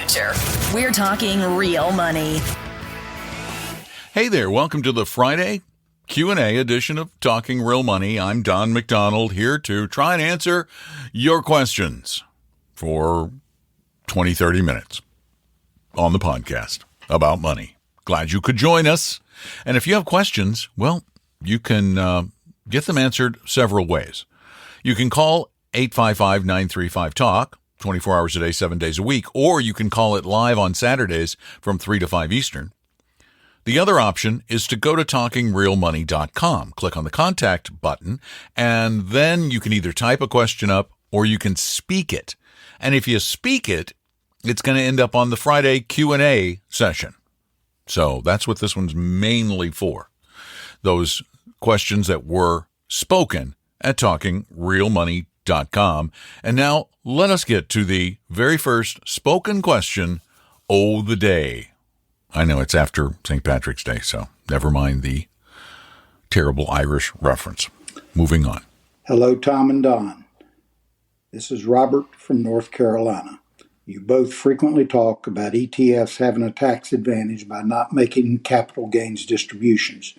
future. We're talking real money. Hey there, welcome to the Friday Q&A edition of Talking Real Money. I'm Don McDonald, here to try and answer your questions for 20, 30 minutes on the podcast about money. Glad you could join us. And if you have questions, well, you can get them answered several ways. You can call 855-935-TALK, 24 hours a day, 7 days a week, or you can call it live on Saturdays from 3 to 5 Eastern. The other option is to go to talkingrealmoney.com, click on the contact button, and then you can either type a question up or you can speak it. And if you speak it, it's going to end up on the Friday Q&A session. So that's what this one's mainly for. Those questions that were spoken at talkingrealmoney.com. And now let us get to the very first spoken question of the day. I know it's after St. Patrick's Day, so never mind the terrible Irish reference. Moving on. Hello, Tom and Don. This is Robert from North Carolina. You both frequently talk about ETFs having a tax advantage by not making capital gains distributions.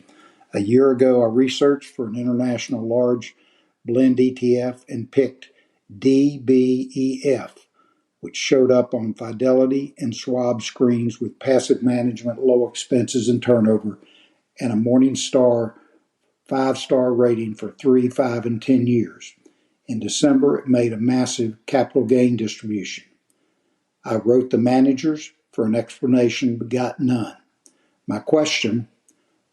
A year ago, I researched for an international large blend ETF and picked DBEF, which showed up on Fidelity and Schwab screens with passive management, low expenses and turnover, and a Morningstar 5-star rating for 3, 5, and 10 years. In December, it made a massive capital gain distribution. I wrote the managers for an explanation but got none. My question,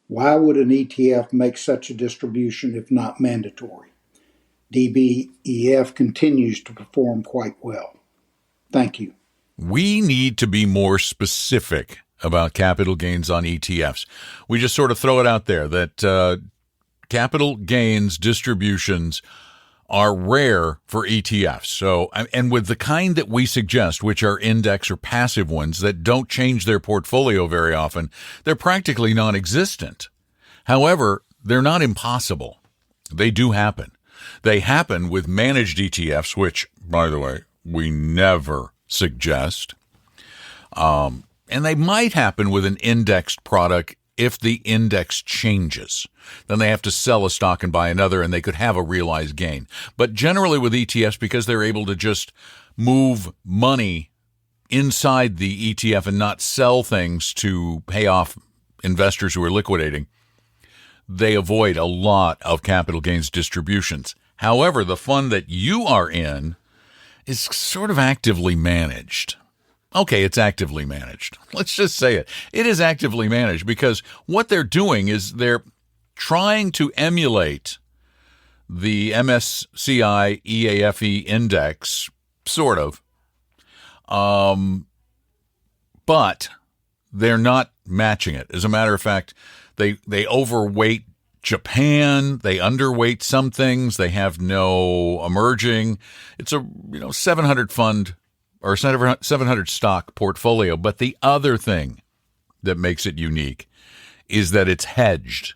why would an ETF make such a distribution if not mandatory? DBEF continues to perform quite well. Thank you. We need to be more specific about capital gains on ETFs. We just sort of throw it out there that capital gains distributions are rare for ETFs. So, and with the kind that we suggest, which are index or passive ones that don't change their portfolio very often, they're practically non-existent. However, they're not impossible. They do happen. They happen with managed ETFs, which, by the way, we never suggest. And they might happen with an indexed product if the index changes. Then they have to sell a stock and buy another, and they could have a realized gain. But generally with ETFs, because they're able to just move money inside the ETF and not sell things to pay off investors who are liquidating, they avoid a lot of capital gains distributions. However, the fund that you are in is sort of actively managed. Okay, it's actively managed. Let's just say it. It is actively managed because what they're doing is they're trying to emulate the MSCI EAFE index, sort of, but they're not matching it. As a matter of fact, they overweight Japan, they underweight some things, they have no emerging. It's a 700 fund or 700 stock portfolio. But the other thing that makes it unique is that it's hedged.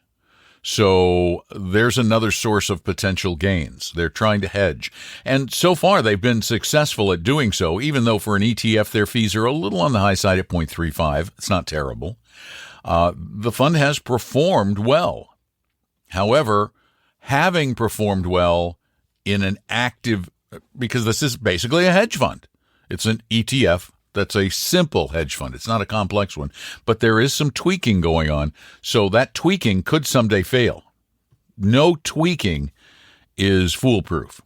So there's another source of potential gains. They're trying to hedge. And so far they've been successful at doing so, even though for an ETF their fees are a little on the high side at 0.35. It's not terrible. The fund has performed well. However, having performed well in an active, because this is basically a hedge fund. It's an ETF that's a simple hedge fund. It's not a complex one, but there is some tweaking going on. So that tweaking could someday fail. No tweaking is foolproof.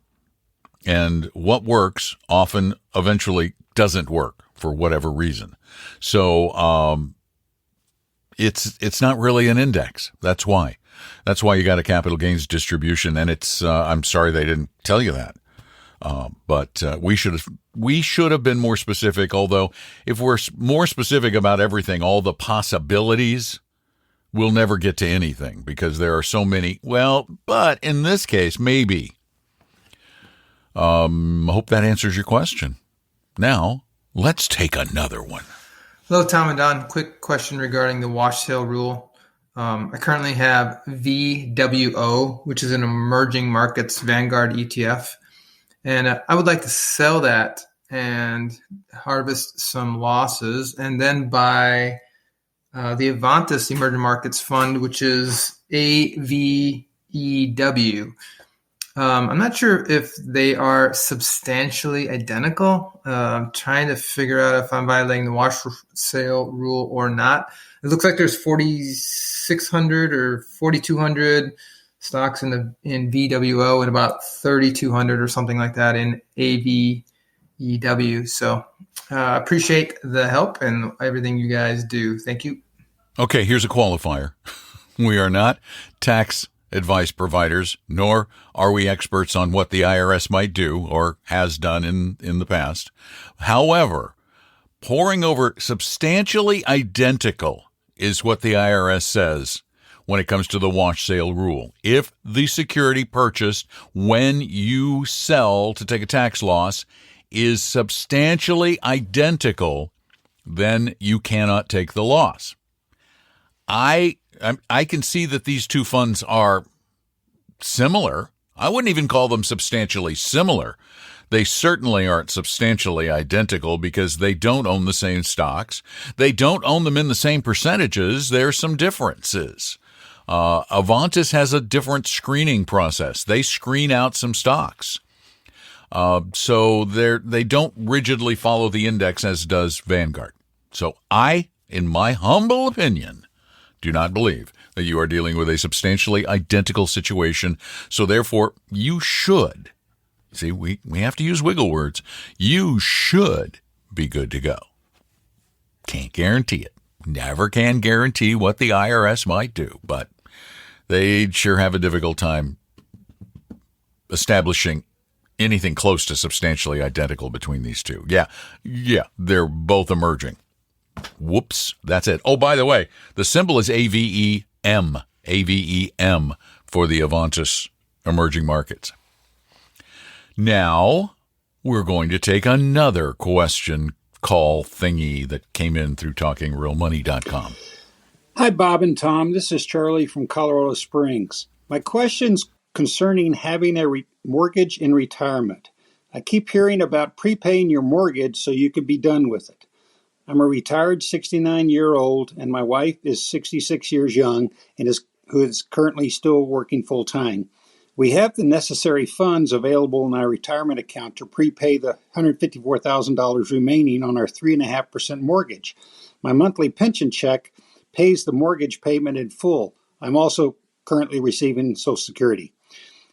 And what works often eventually doesn't work for whatever reason. So it's not really an index. That's why. That's why you got a capital gains distribution, and it's. I'm sorry they didn't tell you that, but we should have been more specific. Although, if we're more specific about everything, all the possibilities, we'll never get to anything because there are so many. Well, but in this case, maybe. I hope that answers your question. Now, let's take another one. Hello, Tom and Don. Quick question regarding the wash sale rule. I currently have VWO, which is an emerging markets Vanguard ETF, and I would like to sell that and harvest some losses, and then buy the Avantis Emerging Markets Fund, which is AVEW. I'm not sure if they are substantially identical. I'm trying to figure out if I'm violating the wash sale rule or not. It looks like there's 4,600 or 4,200 stocks in VWO and about 3,200 or something like that in AVEW. So appreciate the help and everything you guys do. Thank you. Okay, here's a qualifier. We are not tax advice providers, nor are we experts on what the IRS might do or has done in the past. However, poring over substantially identical is what the IRS says when it comes to the wash sale rule. If the security purchased when you sell to take a tax loss is substantially identical, then you cannot take the loss. I can see that these two funds are similar. I wouldn't even call them substantially similar. They certainly aren't substantially identical because they don't own the same stocks. They don't own them in the same percentages. There's some differences. Avantis has a different screening process. They screen out some stocks. So they don't rigidly follow the index as does Vanguard. So I, in my humble opinion, do not believe that you are dealing with a substantially identical situation. So therefore, you should, see, we have to use wiggle words. You should be good to go. Can't guarantee it. Never can guarantee what the IRS might do, but they'd sure have a difficult time establishing anything close to substantially identical between these two. Yeah, they're both emerging. Whoops, that's it. Oh, by the way, the symbol is AVEM for the Avantis Emerging Markets. Now, we're going to take another question call thingy that came in through TalkingRealMoney.com. Hi, Bob and Tom. This is Charlie from Colorado Springs. My question's concerning having a mortgage in retirement. I keep hearing about prepaying your mortgage so you can be done with it. I'm a retired 69-year-old, and my wife is 66 years young and who is currently still working full-time. We have the necessary funds available in our retirement account to prepay the $154,000 remaining on our 3.5% mortgage. My monthly pension check pays the mortgage payment in full. I'm also currently receiving Social Security.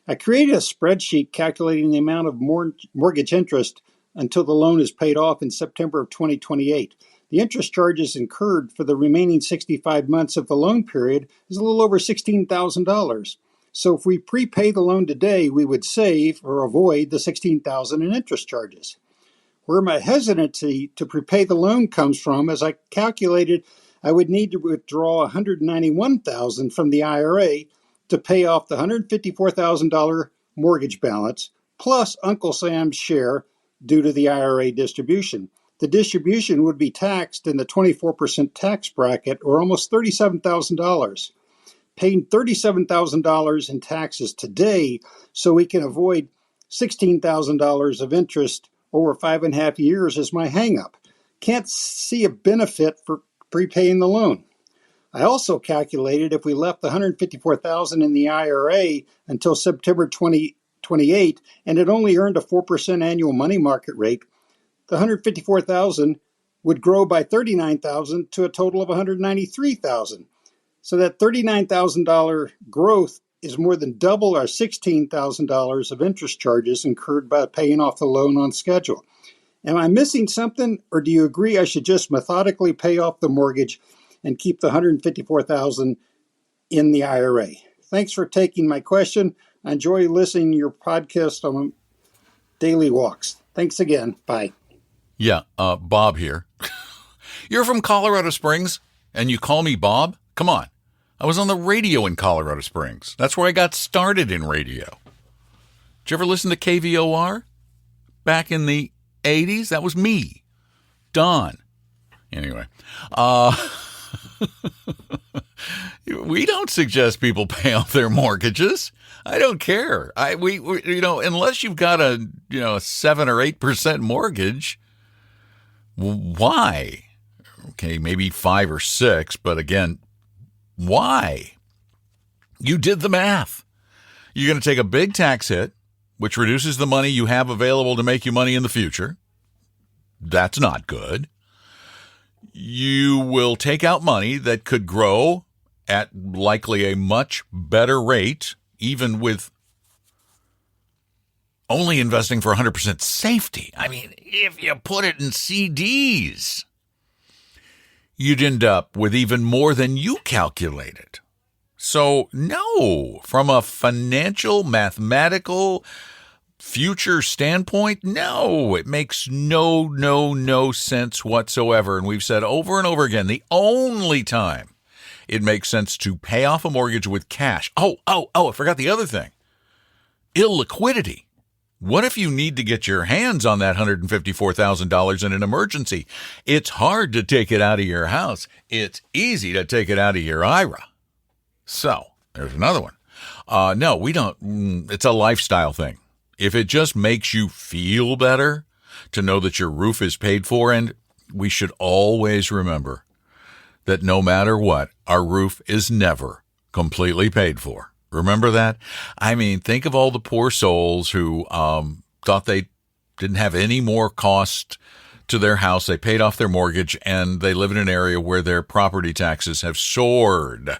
I created a spreadsheet calculating the amount of mortgage interest until the loan is paid off in September of 2028. The interest charges incurred for the remaining 65 months of the loan period is a little over $16,000. So if we prepay the loan today, we would save or avoid the $16,000 in interest charges. Where my hesitancy to prepay the loan comes from, as I calculated, I would need to withdraw $191,000 from the IRA to pay off the $154,000 mortgage balance, plus Uncle Sam's share due to the IRA distribution. The distribution would be taxed in the 24% tax bracket, or almost $37,000. Paying $37,000 in taxes today so we can avoid $16,000 of interest over 5.5 years is my hang-up. Can't see a benefit for prepaying the loan. I also calculated if we left the $154,000 in the IRA until September 2028 and it only earned a 4% annual money market rate, the $154,000 would grow by $39,000 to a total of $193,000. So that $39,000 growth is more than double our $16,000 of interest charges incurred by paying off the loan on schedule. Am I missing something, or do you agree I should just methodically pay off the mortgage and keep the $154,000 in the IRA? Thanks for taking my question. I enjoy listening to your podcast on daily walks. Thanks again. Bye. Yeah, Bob here. You're from Colorado Springs, and you call me Bob? Come on. I was on the radio in Colorado Springs. That's where I got started in radio. Did you ever listen to KVOR? Back in the 80s? That was me. Don. Anyway. We don't suggest people pay off their mortgages. I don't care. We unless you've got a 7 or 8% mortgage, why? Okay, maybe 5 or 6, but again, why? You did the math. You're going to take a big tax hit, which reduces the money you have available to make you money in the future. That's not good. You will take out money that could grow at likely a much better rate, even with only investing for 100% safety. I mean, if you put it in CDs, you'd end up with even more than you calculated. So, no, from a financial, mathematical, future standpoint, no, it makes no sense whatsoever. And we've said over and over again, the only time it makes sense to pay off a mortgage with cash. Oh, I forgot the other thing. Illiquidity. What if you need to get your hands on that $154,000 in an emergency? It's hard to take it out of your house. It's easy to take it out of your IRA. So, there's another one. No, we don't. It's a lifestyle thing. If it just makes you feel better to know that your roof is paid for, and we should always remember that no matter what, our roof is never completely paid for. Remember that? I mean, think of all the poor souls who thought they didn't have any more cost to their house. They paid off their mortgage, and they live in an area where their property taxes have soared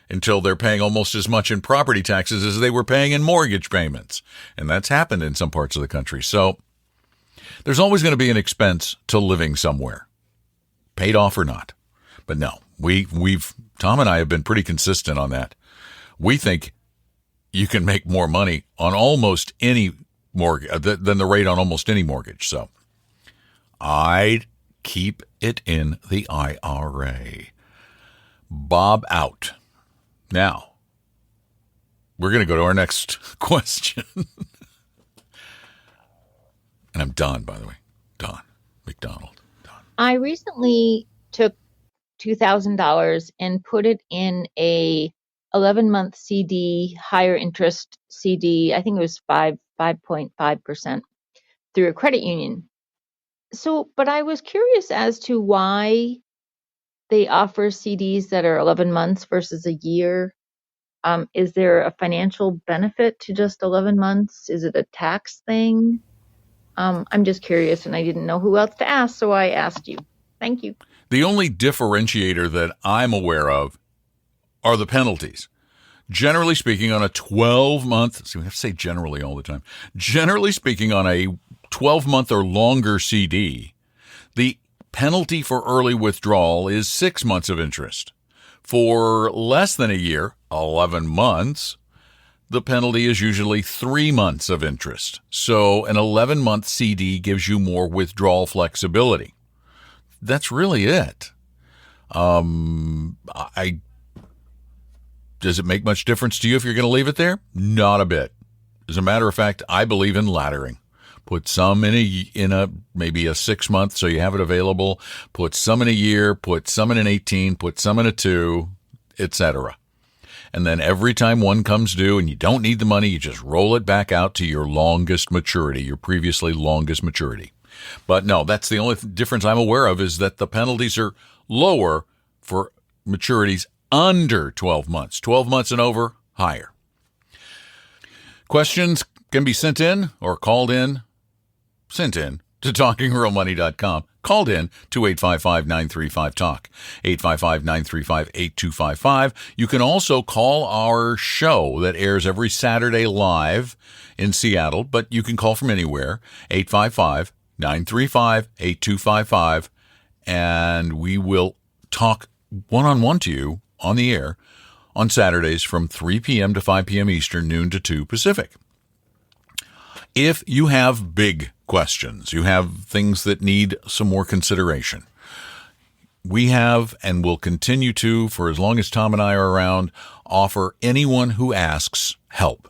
until they're paying almost as much in property taxes as they were paying in mortgage payments. And that's happened in some parts of the country. So there's always going to be an expense to living somewhere, paid off or not. But no, Tom and I have been pretty consistent on that. We think you can make more money on almost any mortgage than the rate on almost any mortgage. So I'd keep it in the IRA. Bob out. Now, we're going to go to our next question. And I'm Don, by the way. Don McDonald. Don. I recently took $2,000 and put it in a 11-month CD, higher interest CD. I think it was 5.5% through a credit union. So, but I was curious as to why they offer CDs that are 11 months versus a year. Is there a financial benefit to just 11 months? Is it a tax thing? I'm just curious, and I didn't know who else to ask, so I asked you. Thank you. The only differentiator that I'm aware of are the penalties. Generally speaking, on a 12-month, see, we have to say generally all the time. Generally speaking, on a 12-month or longer CD, the penalty for early withdrawal is 6 months of interest. For less than a year, 11 months, the penalty is usually 3 months of interest. So an 11-month CD gives you more withdrawal flexibility. That's really it. Does it make much difference to you if you're going to leave it there? Not a bit. As a matter of fact, I believe in laddering. Put some in a maybe a 6 month so you have it available. Put some in a year. Put some in an 18. Put some in a 2, etc. And then every time one comes due and you don't need the money, you just roll it back out to your longest maturity, your previously longest maturity. But no, that's the only difference I'm aware of, is that the penalties are lower for maturities under 12 months. 12 months and over, higher. Questions can be sent in or called in. Sent in to talkingrealmoney.com. Called in to 855-935-TALK, 855-935-8255. You can also call our show that airs every Saturday live in Seattle, but you can call from anywhere, 855-935-8255, and we will talk one-on-one to you on the air on Saturdays from 3 p.m. to 5 p.m. Eastern, noon to 2 Pacific. If you have big questions, you have things that need some more consideration, we have and will continue to, for as long as Tom and I are around, offer anyone who asks help.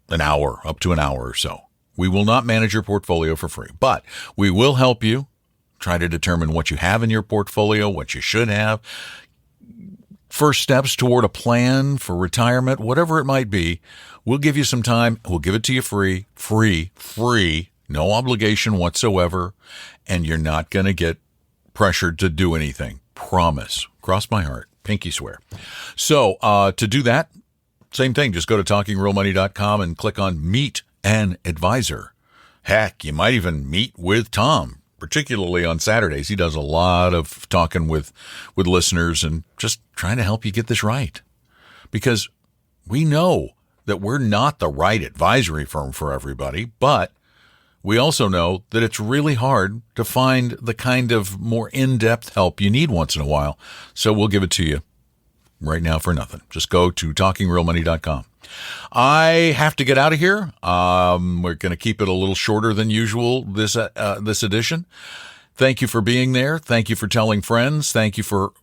An hour, up to an hour or so. We will not manage your portfolio for free, but we will help you try to determine what you have in your portfolio, what you should have, first steps toward a plan for retirement, whatever it might be, we'll give you some time. We'll give it to you free, no obligation whatsoever, and you're not going to get pressured to do anything. Promise. Cross my heart. Pinky swear. So to do that, same thing. Just go to talkingrealmoney.com and click on Meet an Advisor. Heck, you might even meet with Tom, particularly on Saturdays. He does a lot of talking with listeners and just trying to help you get this right. Because we know that we're not the right advisory firm for everybody, but we also know that it's really hard to find the kind of more in-depth help you need once in a while. So we'll give it to you right now for nothing. Just go to talkingrealmoney.com. I have to get out of here. We're going to keep it a little shorter than usual this edition. Thank you for being there. Thank you for telling friends. Thank you for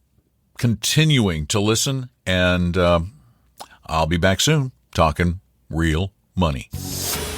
continuing to listen. And I'll be back soon talking real money.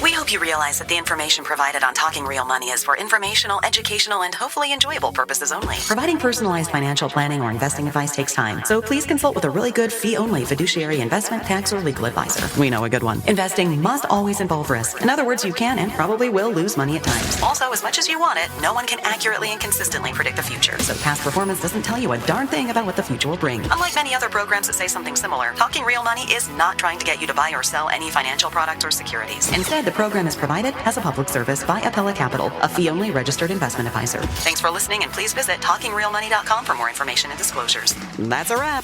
We hope you realize that the information provided on Talking Real Money is for informational, educational, and hopefully enjoyable purposes only. Providing personalized financial planning or investing advice takes time, so please consult with a really good fee-only fiduciary investment, tax, or legal advisor. We know a good one. Investing must always involve risk. In other words, you can and probably will lose money at times. Also, as much as you want it, no one can accurately and consistently predict the future. So past performance doesn't tell you a darn thing about what the future will bring. Unlike many other programs that say something similar, Talking Real Money is not trying to get you to buy or sell any financial products or securities. Instead, the program is provided as a public service by Appella Capital, a fee-only registered investment advisor. Thanks for listening, and please visit talkingrealmoney.com for more information and disclosures. That's a wrap.